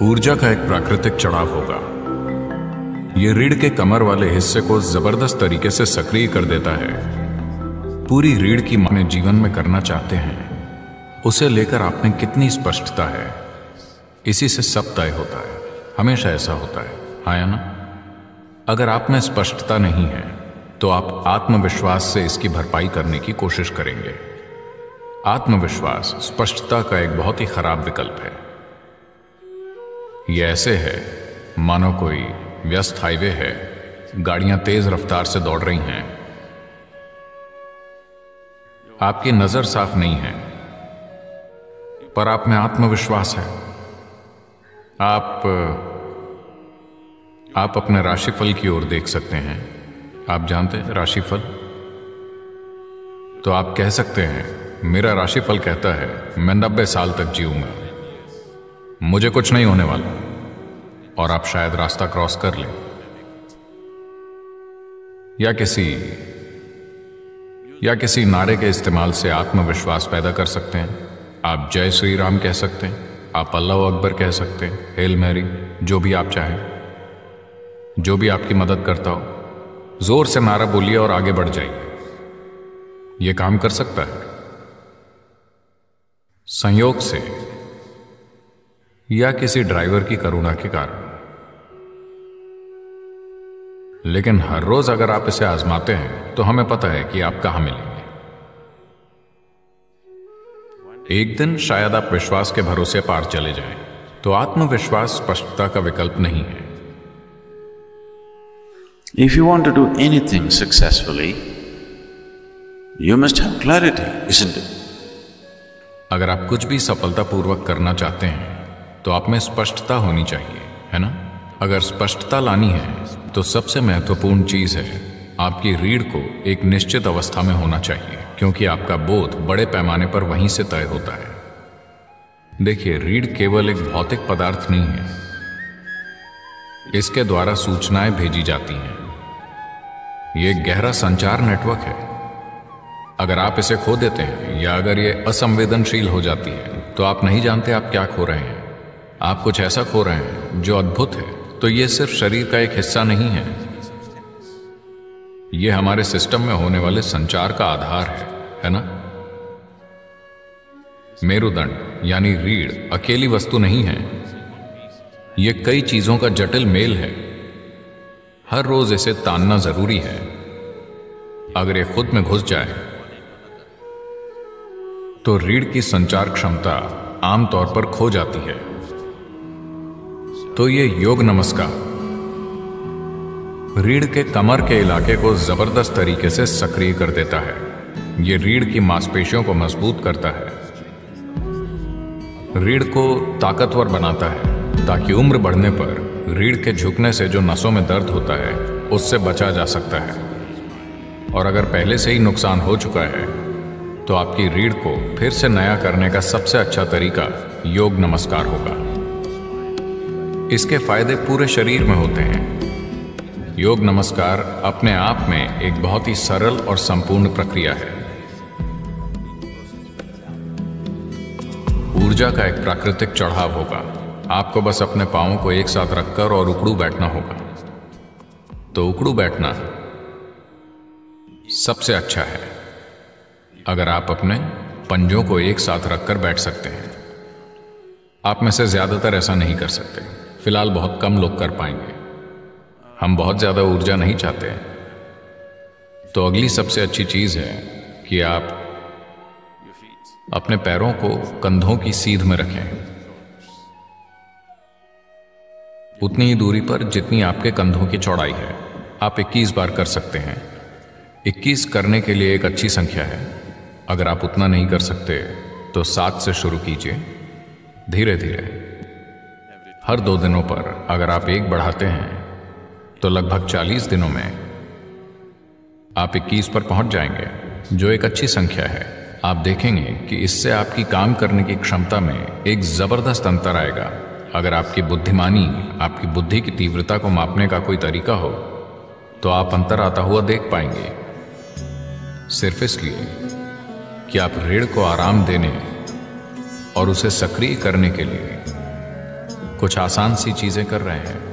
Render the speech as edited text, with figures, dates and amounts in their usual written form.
ऊर्जा का एक प्राकृतिक चढ़ाव होगा। यह रीढ़ के कमर वाले हिस्से को जबरदस्त तरीके से सक्रिय कर देता है। पूरी रीढ़ की माने जीवन में करना चाहते हैं, उसे लेकर आप में कितनी स्पष्टता है, इसी से सब तय होता है। हमेशा ऐसा होता है, हाँ या ना? अगर आप में स्पष्टता नहीं है तो आप आत्मविश्वास से इसकी भरपाई करने की कोशिश करेंगे। आत्मविश्वास स्पष्टता का एक बहुत ही खराब विकल्प है। यह ऐसे है मानो कोई व्यस्त हाईवे है, गाड़ियां तेज रफ्तार से दौड़ रही हैं, आपकी नजर साफ नहीं है पर आप में आत्मविश्वास है। आप अपने राशिफल की ओर देख सकते हैं। आप जानते हैं राशिफल? तो आप कह सकते हैं मेरा राशिफल कहता है मैं 90 साल तक जीऊंगा, मुझे कुछ नहीं होने वाला, और आप शायद रास्ता क्रॉस कर लें। या किसी नारे के इस्तेमाल से आत्मविश्वास पैदा कर सकते हैं। आप जय श्री राम कह सकते हैं, आप अल्लाह अकबर कह सकते हैं, हेल मैरी, जो भी आप चाहें, जो भी आपकी मदद करता हो, जोर से नारा बोलिए और आगे बढ़ जाइए। यह काम कर सकता है। संयोग से या किसी ड्राइवर की करुणा के कारण। लेकिन हर रोज अगर आप इसे आजमाते हैं तो हमें पता है कि आप कहां मिलेंगे। एक दिन शायद आप विश्वास के भरोसे पार चले जाएं, तो आत्मविश्वास स्पष्टता का विकल्प नहीं है। If you want to do anything successfully, you must have clarity, isn't it? अगर आप कुछ भी सफलतापूर्वक करना चाहते हैं तो आप में स्पष्टता होनी चाहिए, है ना? अगर स्पष्टता लानी है तो सबसे महत्वपूर्ण चीज है आपकी रीढ़ को एक निश्चित अवस्था में होना चाहिए, क्योंकि आपका बोध बड़े पैमाने पर वहीं से तय होता है। देखिए, रीढ़ केवल एक भौतिक पदार्थ नहीं है, इसके द्वारा सूचनाएं भेजी जाती हैं। यह एक गहरा संचार नेटवर्क है। अगर आप इसे खो देते हैं या अगर यह असंवेदनशील हो जाती है तो आप नहीं जानते आप क्या खो रहे हैं। आप कुछ ऐसा खो रहे हैं जो अद्भुत है। तो यह सिर्फ शरीर का एक हिस्सा नहीं है, यह हमारे सिस्टम में होने वाले संचार का आधार है ना? मेरुदंड यानी रीढ़ अकेली वस्तु नहीं है, यह कई चीजों का जटिल मेल है। हर रोज इसे तानना जरूरी है। अगर यह खुद में घुस जाए तो रीढ़ की संचार क्षमता आमतौर पर खो जाती है। तो ये योग नमस्कार रीढ़ के कमर के इलाके को जबरदस्त तरीके से सक्रिय कर देता है। यह रीढ़ की मांसपेशियों को मजबूत करता है, रीढ़ को ताकतवर बनाता है, ताकि उम्र बढ़ने पर रीढ़ के झुकने से जो नसों में दर्द होता है उससे बचा जा सकता है। और अगर पहले से ही नुकसान हो चुका है तो आपकी रीढ़ को फिर से नया करने का सबसे अच्छा तरीका योग नमस्कार होगा। इसके फायदे पूरे शरीर में होते हैं। योग नमस्कार अपने आप में एक बहुत ही सरल और संपूर्ण प्रक्रिया है। ऊर्जा का एक प्राकृतिक चढ़ाव होगा। आपको बस अपने पांवों को एक साथ रखकर और उकड़ू बैठना होगा। तो उकड़ू बैठना सबसे अच्छा है। अगर आप अपने पंजों को एक साथ रखकर बैठ सकते हैं। आप में से ज्यादातर ऐसा नहीं कर सकते, फिलहाल बहुत कम लोग कर पाएंगे। हम बहुत ज्यादा ऊर्जा नहीं चाहते। तो अगली सबसे अच्छी चीज है कि आप अपने पैरों को कंधों की सीध में रखें, उतनी ही दूरी पर जितनी आपके कंधों की चौड़ाई है। आप 21 बार कर सकते हैं। 21 करने के लिए एक अच्छी संख्या है। अगर आप उतना नहीं कर सकते तो 7 से शुरू कीजिए, धीरे धीरे। हर 2 दिनों पर अगर आप 1 बढ़ाते हैं तो लगभग 40 दिनों में आप 21 पर पहुंच जाएंगे, जो एक अच्छी संख्या है। आप देखेंगे कि इससे आपकी काम करने की क्षमता में एक जबरदस्त अंतर आएगा। अगर आपकी बुद्धिमानी, आपकी बुद्धि की तीव्रता को मापने का कोई तरीका हो तो आप अंतर आता हुआ देख पाएंगे। सिर्फ इसलिए कि आप रीढ़ को आराम देने और उसे सक्रिय करने के लिए कुछ आसान सी चीजें कर रहे हैं,